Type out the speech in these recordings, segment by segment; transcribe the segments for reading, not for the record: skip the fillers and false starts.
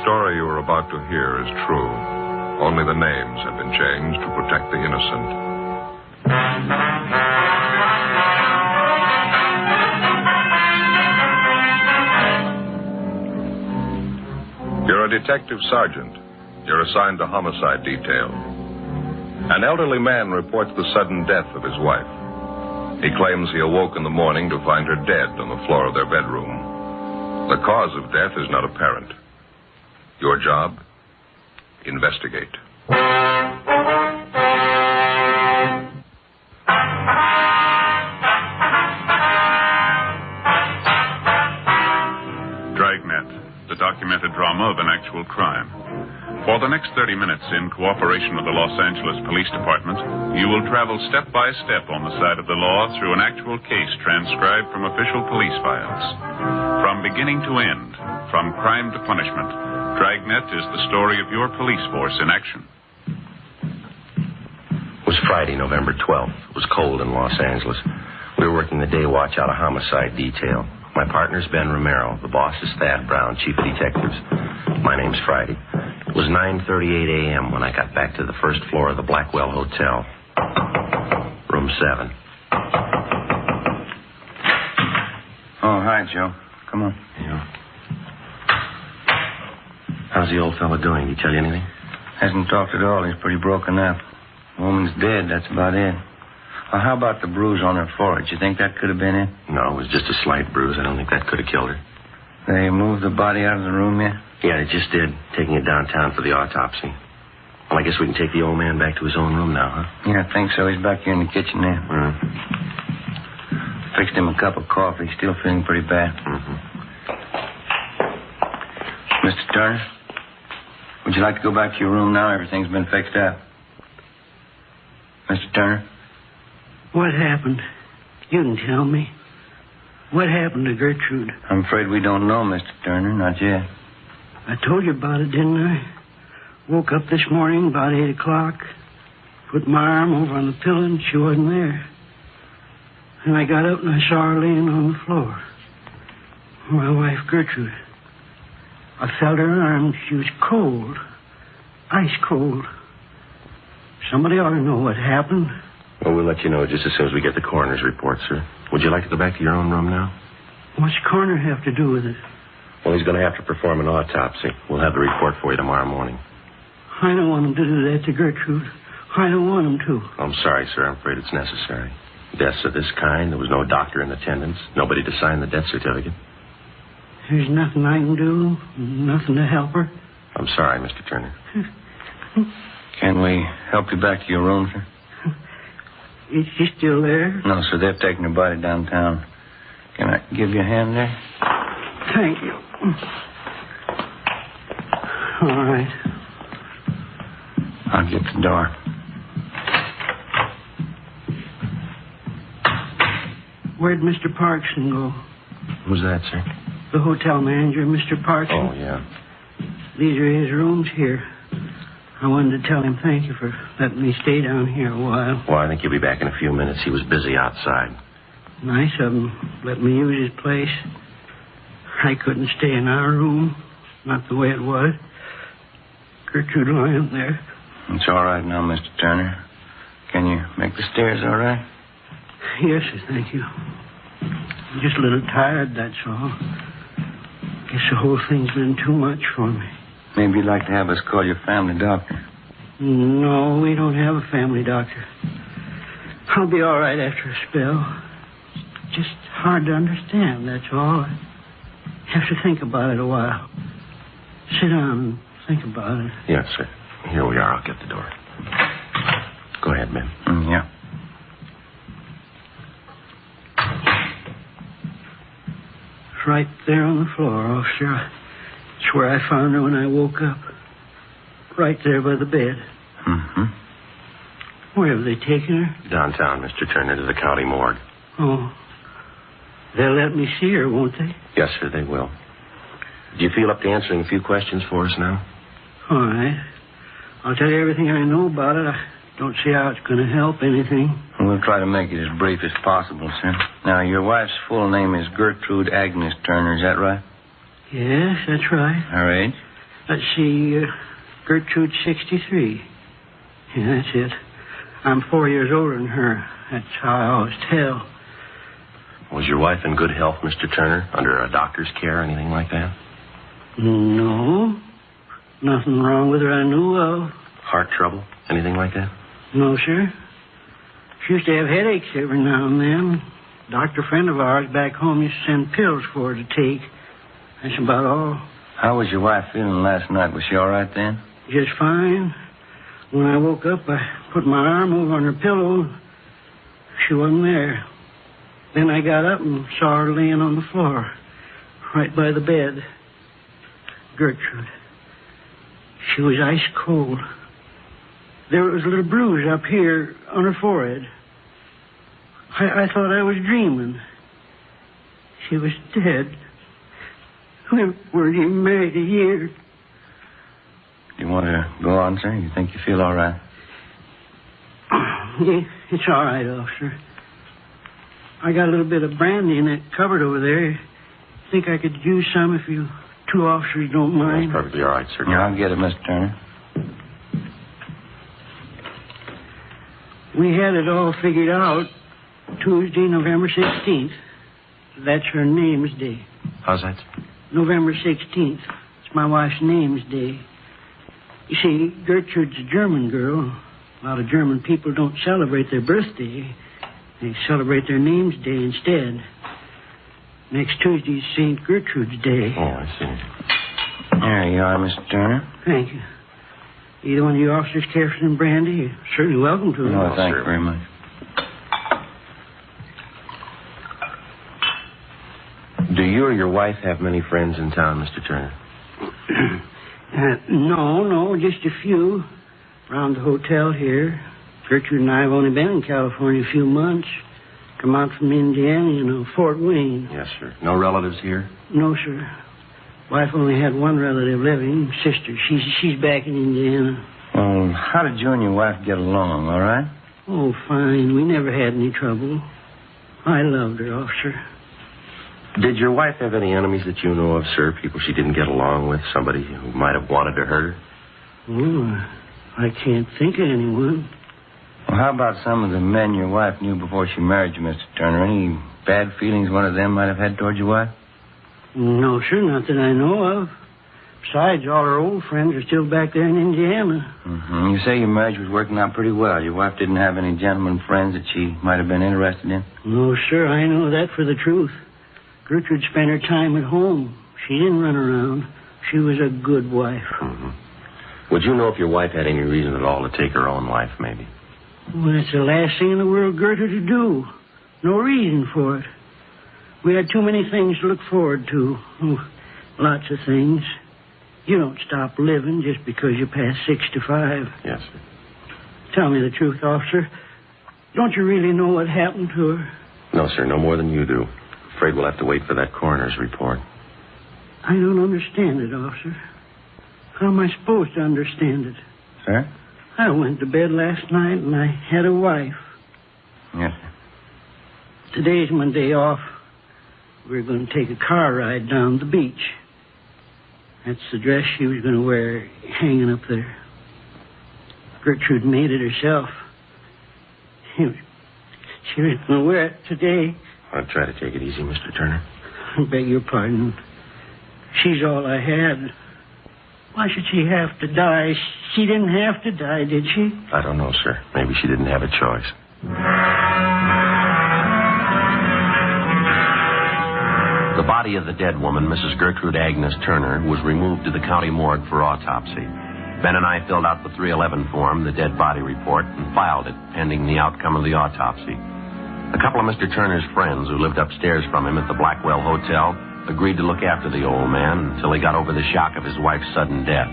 story you are about to hear is true. Only the names have been changed to protect the innocent. You're a detective sergeant. You're assigned to homicide detail. An elderly man reports the sudden death of his wife. He claims he awoke in the morning to find her dead on the floor of their bedroom. The cause of death is not apparent. Your job? Investigate. Dragnet, the documented drama of an actual crime. For the next 30 minutes, in cooperation with the Los Angeles Police Department, you will travel step by step on the side of the law through an actual case transcribed from official police files. From beginning to end, from crime to punishment, Dragnet is the story of your police force in action. It was Friday, November 12th. It was cold in Los Angeles. We were working the day watch out of homicide detail. My partner's Ben Romero. The boss is Thad Brown, chief of detectives. My name's Friday. It was 9:38 a.m. when I got back to the first floor of the Blackwell Hotel. Room 7. Oh, hi, Joe. Come on. Yeah. How's the old fella doing? Did he tell you anything? Hasn't talked at all. He's pretty broken up. The woman's dead. That's about it. Well, how about the bruise on her forehead? Do you think that could have been it? No, it was just a slight bruise. I don't think that could have killed her. They moved the body out of the room yet? Yeah, they just did. Taking it downtown for the autopsy. Well, I guess we can take the old man back to his own room now, huh? Yeah, I think so. He's back here in the kitchen there. Fixed him a cup of coffee. Still feeling pretty bad. Mr. Turner, would you like to go back to your room now? Everything's been fixed up. Mr. Turner? What happened? You can tell me. What happened to Gertrude? I'm afraid we don't know, Mr. Turner. Not yet. I told you about it, didn't I? Woke up this morning about 8 o'clock. Put my arm over on the pillow and she wasn't there. And I got up and I saw her laying on the floor. My wife, Gertrude. I felt her arm. She was cold. Ice cold. Somebody ought to know what happened. Well, we'll let you know just as soon as we get the coroner's report, sir. Would you like to go back to your own room now? What's the coroner have to do with it? Well, he's going to have to perform an autopsy. We'll have the report for you tomorrow morning. I don't want him to do that to Gertrude. I don't want him to. I'm sorry, sir. I'm afraid it's necessary. Deaths of this kind, there was no doctor in attendance, nobody to sign the death certificate. There's nothing I can do, nothing to help her. I'm sorry, Mr. Turner. Can we help you back to your room, sir? Is she still there? No, sir. They've taken her body downtown. Can I give you a hand there? Thank you. All right. I'll get the door. Where'd Mr. Parkson go? Who's that, sir? The hotel manager, Mr. Parkson. Oh, yeah. These are his rooms here. I wanted to tell him thank you for letting me stay down here a while. Well, I think he'll be back in a few minutes. He was busy outside. Nice of him. Let me use his place. I couldn't stay in our room. Not the way it was. Gertrude lying there. It's all right now, Mr. Turner. Can you make the stairs all right? Yes, sir, thank you. I'm just a little tired, that's all. Guess the whole thing's been too much for me. Maybe you'd like to have us call your family doctor. No, we don't have a family doctor. I'll be all right after a spell. It's just hard to understand, that's all. I have to think about it a while. Sit down and think about it. Yes, sir. Here we are. I'll get the door. Go ahead, Ben. Yeah. It's right there on the floor, officer. It's where I found her when I woke up. Right there by the bed. Where have they taken her? Downtown, Mr. Turner, to the county morgue. Oh. They'll let me see her, won't they? Yes, sir, they will. Do you feel up to answering a few questions for us now? All right. I'll tell you everything I know about it. I don't see how it's going to help anything. We'll try to make it as brief as possible, sir. Now, your wife's full name is Gertrude Agnes Turner, is that right? Yes, that's right. Her age? Let's see, Gertrude's 63. Yeah, that's it. I'm 4 years older than her. That's how I always tell. Was your wife in good health, Mr. Turner? Under a doctor's care, anything like that? No. Nothing wrong with her I knew of. Heart trouble? Anything like that? No, sir. She used to have headaches every now and then. A doctor friend of ours back home used to send pills for her to take. That's about all. How was your wife feeling last night? Was she all right then? Just fine. When I woke up, I put my arm over on her pillow. She wasn't there. Then I got up and saw her laying on the floor, right by the bed. Gertrude. She was ice cold. There was a little bruise up here on her forehead. I thought I was dreaming. She was dead. We weren't even married a year. You want to go on, sir? You think you feel all right? Yeah, it's all right, officer. I got a little bit of brandy in that cupboard over there. Think I could use some if you two officers don't mind? That's perfectly all right, sir. Yeah, I'll get it, Mr. Turner. We had it all figured out Tuesday, November 16th. That's her name's day. How's that? November 16th. It's my wife's name's day. You see, Gertrude's a German girl. A lot of German people don't celebrate their birthday. They celebrate their name's day instead. Next Tuesday's St. Gertrude's Day. Oh, I see. There you are, Mr. Turner. Thank you. Either one of you officers care for some brandy? You're certainly welcome to it. No, thank you very much. Do you or your wife have many friends in town, Mr. Turner? No, just a few. Around the hotel here. Gertrude and I have only been in California a few months. Come out from Indiana, Fort Wayne. Yes, sir. No relatives here? No, sir. Wife only had one relative living, sister. She's back in Indiana. Well, how did you and your wife get along, all right? Oh, fine. We never had any trouble. I loved her, officer. Did your wife have any enemies that you know of, sir? People she didn't get along with? Somebody who might have wanted to hurt her? Oh, I can't think of anyone. Well, how about some of the men your wife knew before she married you, Mr. Turner? Any bad feelings one of them might have had towards your wife? No, sir, not that I know of. Besides, all her old friends are still back there in Indiana. Mm-hmm. You say your marriage was working out pretty well. Your wife didn't have any gentlemen friends that she might have been interested in? No, sir, I know that for the truth. Gertrude spent her time at home. She didn't run around. She was a good wife. Mm-hmm. Would you know if your wife had any reason at all to take her own life, maybe? Well, it's the last thing in the world Gertrude to do. No reason for it. We had too many things to look forward to. Oh, lots of things. You don't stop living just because you pass 65. Yes, sir. Tell me the truth, officer. Don't you really know what happened to her? No, sir, no more than you do. Afraid we'll have to wait for that coroner's report. I don't understand it, officer. How am I supposed to understand it? Sir? I went to bed last night and I had a wife. Yes, sir. Today's my day off. We're going to take a car ride down the beach. That's the dress she was going to wear hanging up there. Gertrude made it herself. She was going to wear it today. I'll try to take it easy, Mr. Turner. I beg your pardon. She's all I had. Why should she have to die? She didn't have to die, did she? I don't know, sir. Maybe she didn't have a choice. The body of the dead woman, Mrs. Gertrude Agnes Turner, was removed to the county morgue for autopsy. Ben and I filled out the 311 form, the dead body report, and filed it, pending the outcome of the autopsy. A couple of Mr. Turner's friends who lived upstairs from him at the Blackwell Hotel agreed to look after the old man until he got over the shock of his wife's sudden death.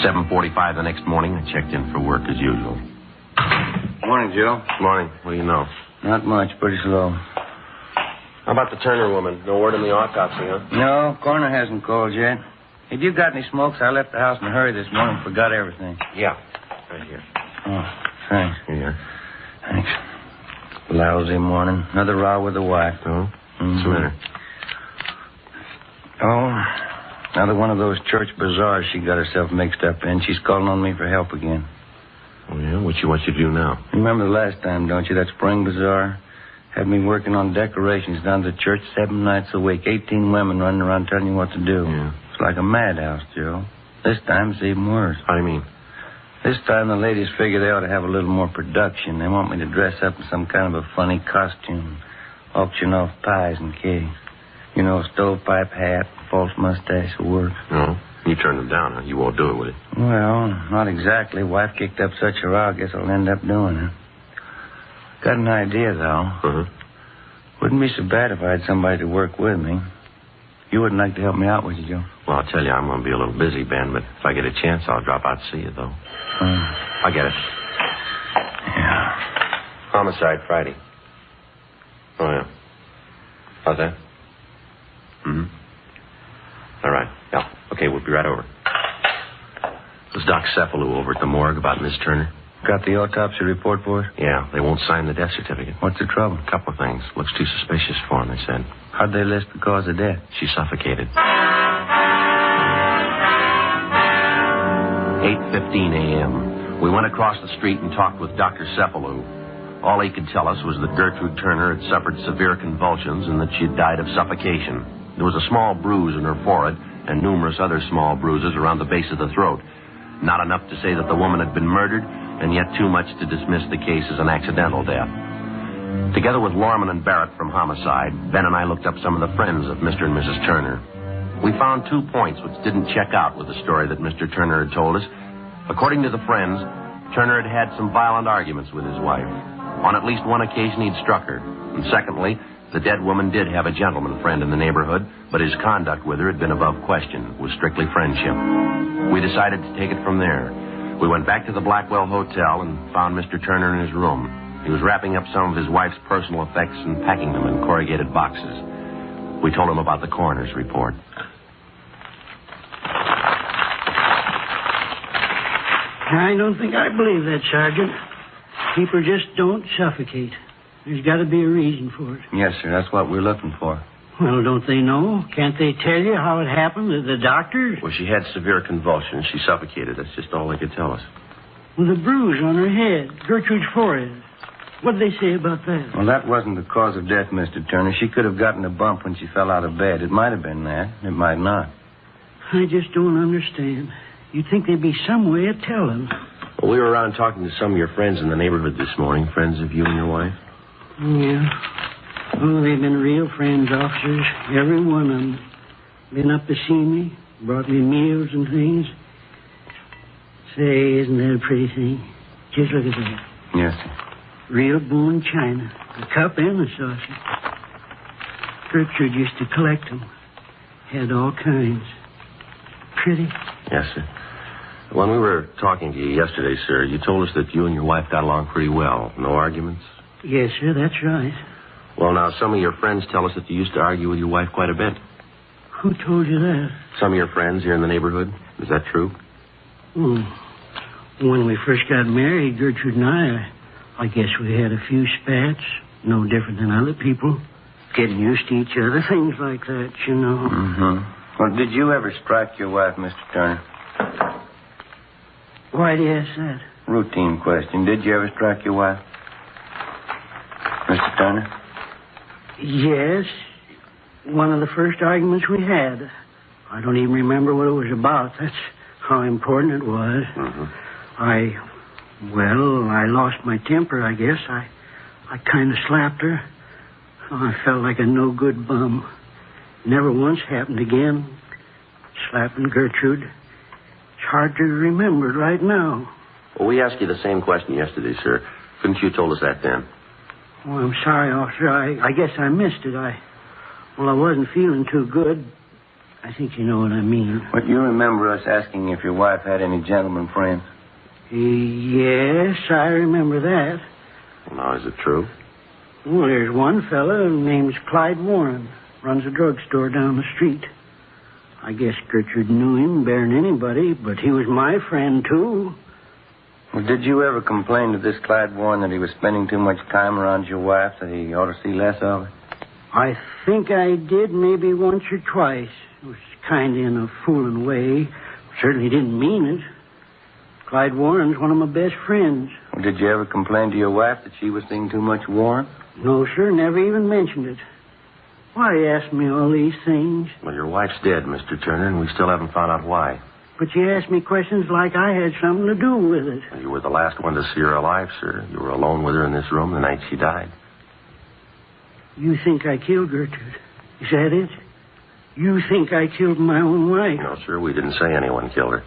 7:45 the next morning, I checked in for work as usual. Morning, Joe. Morning. What do you know? Not much. Pretty slow. How about the Turner woman? No word on the autopsy, huh? No, coroner hasn't called yet. Have you got any smokes? I left the house in a hurry this morning. Forgot everything. Yeah. Right here. Oh, thanks. Here. Thanks. Lousy morning. Another row with the wife. Oh? Mm-hmm. What's the matter? Oh, Another one of those church bazaars she got herself mixed up in. She's calling on me for help again. Oh, yeah? What you want you to do now? Remember the last time, don't you? That spring bazaar had me working on decorations down to the church 7 nights a week. 18 women running around telling you what to do. Yeah. It's like a madhouse, Joe. This time it's even worse. How do you mean? This time the ladies figure they ought to have a little more production. They want me to dress up in some kind of a funny costume, auction off pies and cakes. You know, stovepipe hat, false mustache will work. No. You turned them down, huh? You won't do it, will you? Well, not exactly. Wife kicked up such a row, I guess I'll end up doing it. Got an idea, though. Uh-huh. Wouldn't be so bad if I had somebody to work with me. You wouldn't like to help me out, would you, Joe? Well, I'll tell you, I'm going to be a little busy, Ben, but if I get a chance, I'll drop out to see you, though. I'll get it. Yeah. Homicide Friday. Oh, yeah. How's that? Mm-hmm. All right. Yeah. Okay, we'll be right over. Was Doc Cephalou over at the morgue about Miss Turner? Got the autopsy report for her? Yeah, they won't sign the death certificate. What's the trouble? A couple of things. Looks too suspicious for him, they said. How'd they list the cause of death? She suffocated. 8:15 a.m. We went across the street and talked with Dr. Cephalou. All he could tell us was that Gertrude Turner had suffered severe convulsions and that she had died of suffocation. There was a small bruise in her forehead and numerous other small bruises around the base of the throat. Not enough to say that the woman had been murdered, and yet too much to dismiss the case as an accidental death. Together with Lorman and Barrett from Homicide, Ben and I looked up some of the friends of Mr. and Mrs. Turner. We found 2 points which didn't check out with the story that Mr. Turner had told us. According to the friends, Turner had had some violent arguments with his wife. On at least one occasion, he'd struck her. And secondly, the dead woman did have a gentleman friend in the neighborhood, but his conduct with her had been above question. It was strictly friendship. We decided to take it from there. We went back to the Blackwell Hotel and found Mr. Turner in his room. He was wrapping up some of his wife's personal effects and packing them in corrugated boxes. We told him about the coroner's report. I don't think I believe that, Sergeant. People just don't suffocate. There's got to be a reason for it. Yes, sir. That's what we're looking for. Well, don't they know? Can't they tell you how it happened? The doctors? Well, she had severe convulsions. She suffocated. That's just all they could tell us. Well, the bruise on her head, Gertrude's forehead. What did they say about that? Well, that wasn't the cause of death, Mr. Turner. She could have gotten a bump when she fell out of bed. It might have been that. It might not. I just don't understand. You'd think there'd be some way of telling. Well, we were around talking to some of your friends in the neighborhood this morning, friends of you and your wife. Yeah. Oh, they've been real friends, officers. Every one of them. Been up to see me, brought me meals and things. Say, isn't that a pretty thing? Just look at that. Yes, sir. Real bone china. The cup and the saucer. Gertrude used to collect them. Had all kinds. Pretty. Yes, sir. When we were talking to you yesterday, sir, you told us that you and your wife got along pretty well. No arguments? Yes, sir, that's right. Well, now, some of your friends tell us that you used to argue with your wife quite a bit. Who told you that? Some of your friends here in the neighborhood. Is that true? When we first got married, Gertrude and I guess we had a few spats. No different than other people. Getting used to each other, things like that, you know. Mm-hmm. Well, did you ever strike your wife, Mr. Turner? Why do you ask that? Routine question. Did you ever strike your wife? Mr. Turner? Yes. One of the first arguments we had. I don't even remember what it was about. That's how important it was. Mm-hmm. I lost my temper, I guess. I kind of slapped her. Oh, I felt like a no-good bum. Never once happened again. Slapping Gertrude. It's hard to remember right now. Well, we asked you the same question yesterday, sir. Couldn't you told us that then? Oh, I'm sorry, officer. I guess I missed it. I wasn't feeling too good. I think you know what I mean. But you remember us asking if your wife had any gentleman friends? Yes, I remember that. Well, now, is it true? Well, there's one fella named Clyde Warren. Runs a drugstore down the street. I guess Gertrude knew him better than anybody, but he was my friend, too. Well, did you ever complain to this Clyde Warren that he was spending too much time around your wife, that he ought to see less of her? I think I did maybe once or twice. It was kind of in a fooling way. Certainly didn't mean it. Clyde Warren's one of my best friends. Well, did you ever complain to your wife that she was seeing too much Warren? No, sir, never even mentioned it. Why ask me all these things? Well, your wife's dead, Mr. Turner, and we still haven't found out why. But you ask me questions like I had something to do with it. You were the last one to see her alive, sir. You were alone with her in this room the night she died. You think I killed Gertrude? Is that it? You think I killed my own wife? No, sir, we didn't say anyone killed her.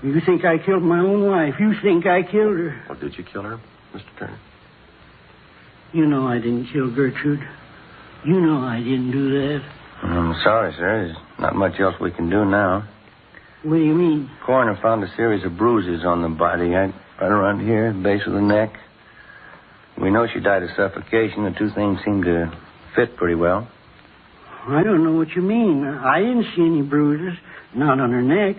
You think I killed my own wife? You think I killed her? Well, did you kill her, Mr. Turner? You know I didn't kill Gertrude. You know I didn't do that. I'm sorry, sir. There's not much else we can do now. What do you mean? Coroner found a series of bruises on the body, right around here, base of the neck. We know she died of suffocation. The two things seem to fit pretty well. I don't know what you mean. I didn't see any bruises, not on her neck.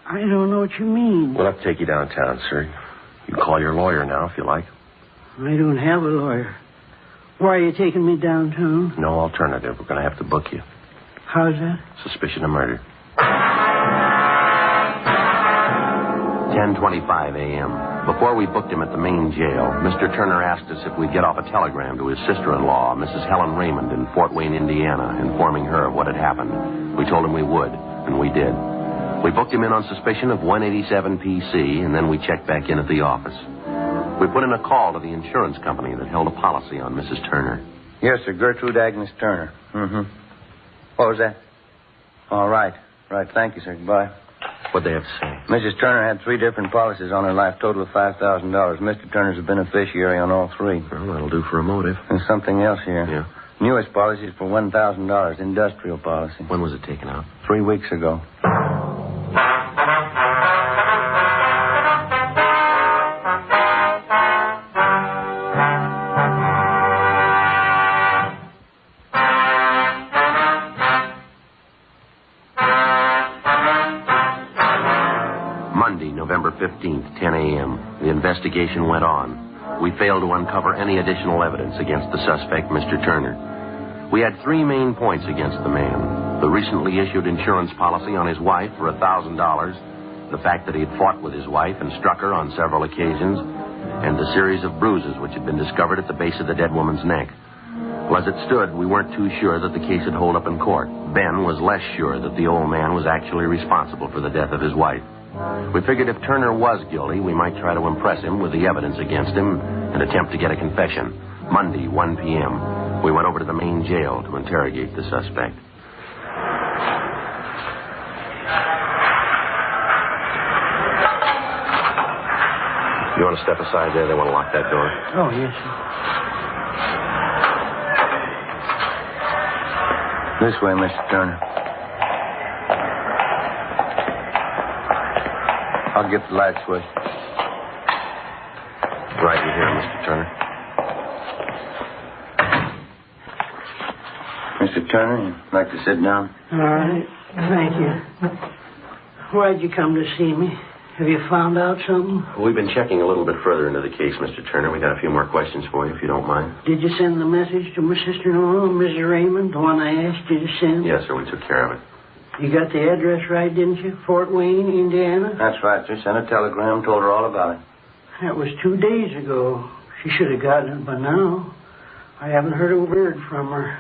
I don't know what you mean. We'll have to take you downtown, sir. You can call your lawyer now if you like. I don't have a lawyer. Why are you taking me downtown? No alternative. We're going to have to book you. How's that? Suspicion of murder. 10:25 a.m. Before we booked him at the main jail, Mr. Turner asked us if we'd get off a telegram to his sister-in-law, Mrs. Helen Raymond, in Fort Wayne, Indiana, informing her of what had happened. We told him we would, and we did. We booked him in on suspicion of 187 PC, and then we checked back in at the office. We put in a call to the insurance company that held a policy on Mrs. Turner. Yes, sir. Gertrude Agnes Turner. Mm-hmm. What was that? All right. Right. Thank you, sir. Goodbye. What'd they have to say? Mrs. Turner had 3 different policies on her life, total of $5,000. Mr. Turner's a beneficiary on all 3. Well, that'll do for a motive. And something else here. Yeah. Newest policy is for $1,000, industrial policy. When was it taken out? 3 weeks ago. November 15th, 10 a.m. The investigation went on. We failed to uncover any additional evidence against the suspect, Mr. Turner. We had 3 main points against the man. The recently issued insurance policy on his wife for $1,000, the fact that he had fought with his wife and struck her on several occasions, and the series of bruises which had been discovered at the base of the dead woman's neck. Well, as it stood, we weren't too sure that the case would hold up in court. Ben was less sure that the old man was actually responsible for the death of his wife. We figured if Turner was guilty, we might try to impress him with the evidence against him and attempt to get a confession. Monday, 1 p.m., we went over to the main jail to interrogate the suspect. You want to step aside there? They want to lock that door. Oh, yes, sir. This way, Mr. Turner. I'll get the light switch. Right in here, Mr. Turner. Mr. Turner, you'd like to sit down? All right. Thank you. Why'd you come to see me? Have you found out something? We've been checking a little bit further into the case, Mr. Turner. We got a few more questions for you, if you don't mind. Did you send the message to my sister-in-law, Mrs. Raymond, the one I asked you to send? Yes, sir. We took care of it. You got the address right, didn't you? Fort Wayne, Indiana? That's right, sir. Sent a telegram, told her all about it. That was 2 days ago. She should have gotten it by now. I haven't heard a word from her.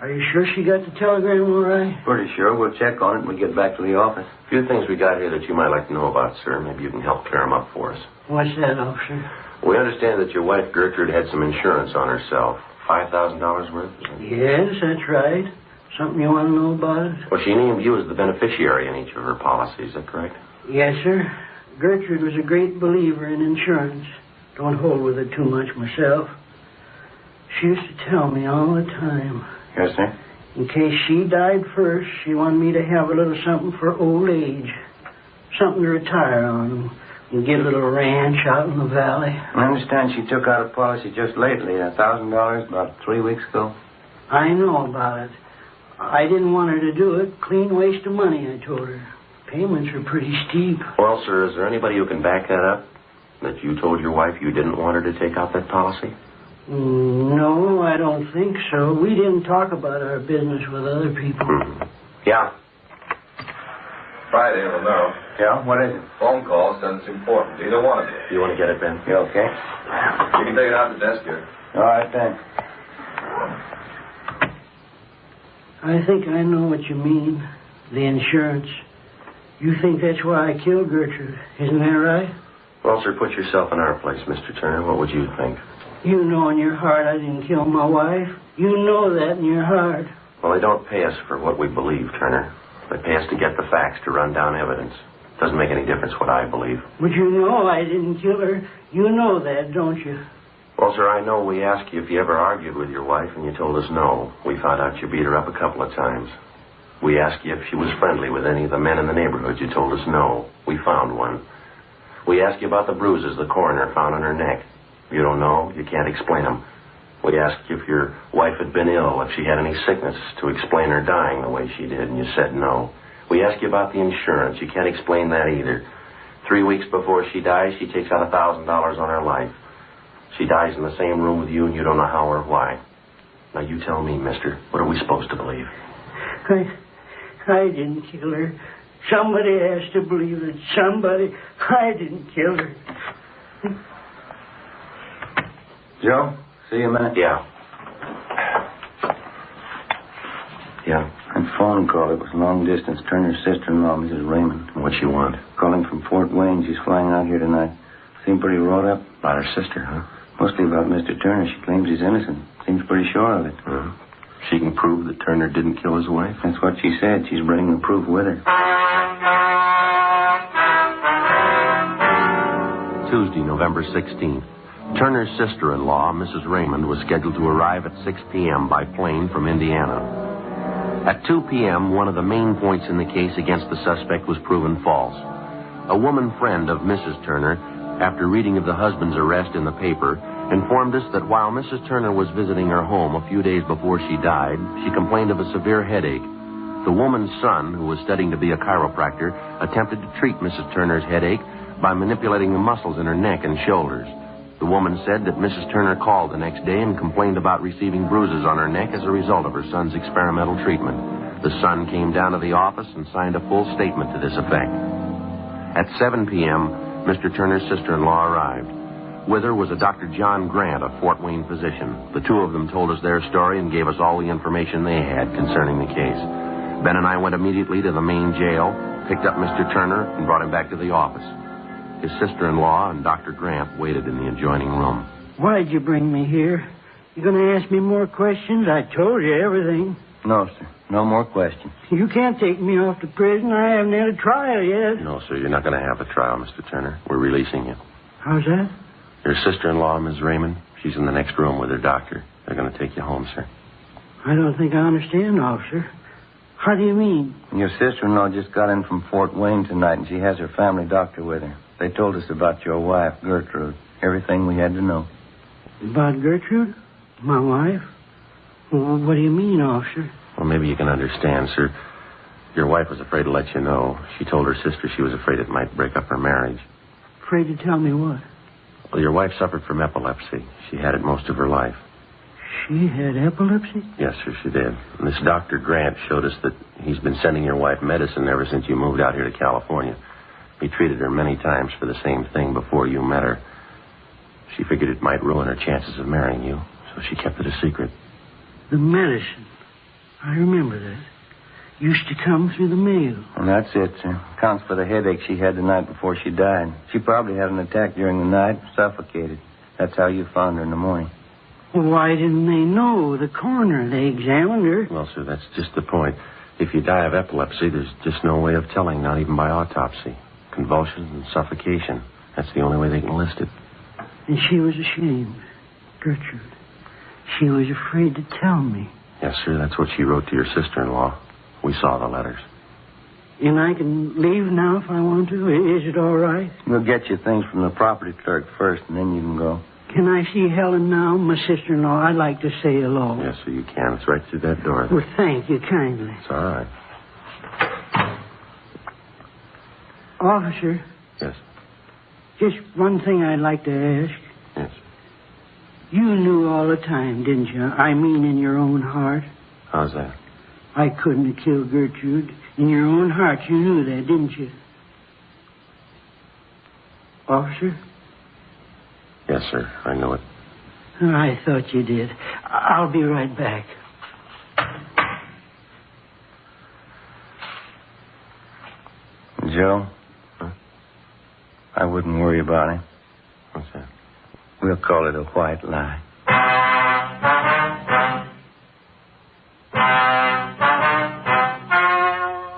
Are you sure she got the telegram all right? Pretty sure. We'll check on it when we get back to the office. A few things we got here that you might like to know about, sir. Maybe you can help clear them up for us. What's that, officer? We understand that your wife, Gertrude, had some insurance on herself. $5,000 worth? Yes, that's right. Something you want to know about it? Well, she named you as the beneficiary in each of her policies. Is that correct? Yes, sir. Gertrude was a great believer in insurance. Don't hold with it too much myself. She used to tell me all the time. Yes, sir. In case she died first, she wanted me to have a little something for old age. Something to retire on and get a little ranch out in the valley. I understand she took out a policy just lately, $1,000, about 3 weeks ago. I know about it. I didn't want her to do it. Clean waste of money, I told her. Payments are pretty steep. Well, sir, is there anybody who can back that up? That you told your wife you didn't want her to take out that policy? No, I don't think so. We didn't talk about our business with other people. Yeah? Friday, Romero. Yeah? What is it? Phone call says it's important. Either one of you. You want to get it, Ben? You okay? You can take it out the desk here. All right, thanks. I think I know what you mean. The insurance. You think that's why I killed Gertrude. Isn't that right? Well, sir, put yourself in our place, Mr. Turner. What would you think? You know in your heart I didn't kill my wife. You know that in your heart. Well, they don't pay us for what we believe, Turner. They pay us to get the facts, to run down evidence. Doesn't make any difference what I believe. But you know I didn't kill her. You know that, don't you? Well, sir, I know we asked you if you ever argued with your wife, and you told us no. We found out you beat her up a couple of times. We asked you if she was friendly with any of the men in the neighborhood. You told us no. We found one. We asked you about the bruises the coroner found on her neck. You don't know. You can't explain them. We asked you if your wife had been ill, if she had any sickness, to explain her dying the way she did, and you said no. We asked you about the insurance. You can't explain that either. 3 weeks before she dies, she takes out $1,000 on her life. She dies in the same room with you, and you don't know how or why. Now, you tell me, mister, what are we supposed to believe? I didn't kill her. Somebody has to believe it. Somebody. I didn't kill her. Joe, see you a minute? Yeah. Yeah. That phone call, it was long distance. Turner's sister-in-law, Mrs. Raymond. What you want? Calling from Fort Wayne. She's flying out here tonight. Seemed pretty wrought up. About her sister, huh? Mostly about Mr. Turner. She claims he's innocent. Seems pretty sure of it. She can prove that Turner didn't kill his wife? That's what she said. She's bringing the proof with her. Tuesday, November 16th. Turner's sister-in-law, Mrs. Raymond, was scheduled to arrive at 6 p.m. by plane from Indiana. At 2 p.m., one of the main points in the case against the suspect was proven false. A woman friend of Mrs. Turner, after reading of the husband's arrest in the paper, informed us that while Mrs. Turner was visiting her home a few days before she died, she complained of a severe headache. The woman's son, who was studying to be a chiropractor, attempted to treat Mrs. Turner's headache by manipulating the muscles in her neck and shoulders. The woman said that Mrs. Turner called the next day and complained about receiving bruises on her neck as a result of her son's experimental treatment. The son came down to the office and signed a full statement to this effect. At 7 p.m., Mr. Turner's sister-in-law arrived. With her was a Dr. John Grant, a Fort Wayne physician. The two of them told us their story and gave us all the information they had concerning the case. Ben and I went immediately to the main jail, picked up Mr. Turner, and brought him back to the office. His sister-in-law and Dr. Grant waited in the adjoining room. Why'd you bring me here? You going to ask me more questions? I told you everything. No, sir. No more questions. You can't take me off to prison. I haven't had a trial yet. No, sir, you're not going to have a trial, Mr. Turner. We're releasing you. How's that? Your sister-in-law, Ms. Raymond, she's in the next room with her doctor. They're going to take you home, sir. I don't think I understand, officer. How do you mean? Your sister-in-law just got in from Fort Wayne tonight, and she has her family doctor with her. They told us about your wife, Gertrude. Everything we had to know. About Gertrude? My wife? Well, what do you mean, officer? Well, maybe you can understand, sir. Your wife was afraid to let you know. She told her sister she was afraid it might break up her marriage. Afraid to tell me what? Well, your wife suffered from epilepsy. She had it most of her life. She had epilepsy? Yes, sir, she did. And this Dr. Grant showed us that he's been sending your wife medicine ever since you moved out here to California. He treated her many times for the same thing before you met her. She figured it might ruin her chances of marrying you, so she kept it a secret. The medicine. I remember that. Used to come through the mail. And that's it, sir. Counts for the headache she had the night before she died. She probably had an attack during the night, suffocated. That's how you found her in the morning. Well, why didn't they know? The coroner, they examined her. Well, sir, that's just the point. If you die of epilepsy, there's just no way of telling, not even by autopsy. Convulsions and suffocation. That's the only way they can list it. And she was ashamed. Gertrude. She was afraid to tell me. Yes, sir, that's what she wrote to your sister-in-law. We saw the letters. And I can leave now if I want to? Is it all right? We'll get you things from the property clerk first, and then you can go. Can I see Helen now, my sister-in-law? I'd like to say hello. Yes, sir, you can. It's right through that door. Well, thank you kindly. It's all right. Officer. Yes. Just one thing I'd like to ask. Yes. You knew all the time, didn't you? I mean, in your own heart. How's that? I couldn't have killed Gertrude. In your own heart, you knew that, didn't you? Officer? Yes, sir. I know it. I thought you did. I'll be right back. Joe? Huh? I wouldn't worry about him. What's that? We'll call it a white lie.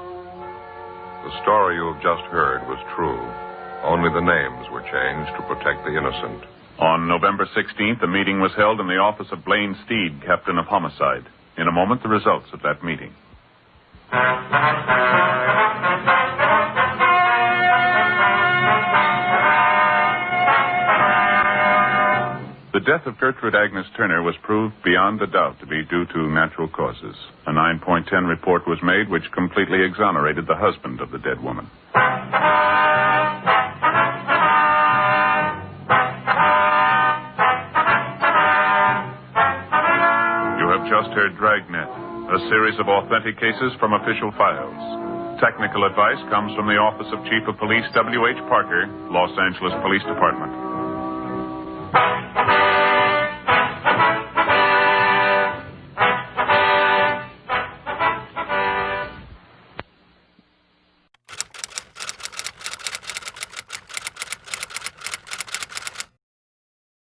The story you have just heard was true. Only the names were changed to protect the innocent. On November 16th, a meeting was held in the office of Blaine Steed, captain of homicide. In a moment, the results of that meeting. The death of Gertrude Agnes Turner was proved beyond a doubt to be due to natural causes. A 9.10 report was made which completely exonerated the husband of the dead woman. You have just heard Dragnet, a series of authentic cases from official files. Technical advice comes from the Office of Chief of Police W.H. Parker, Los Angeles Police Department.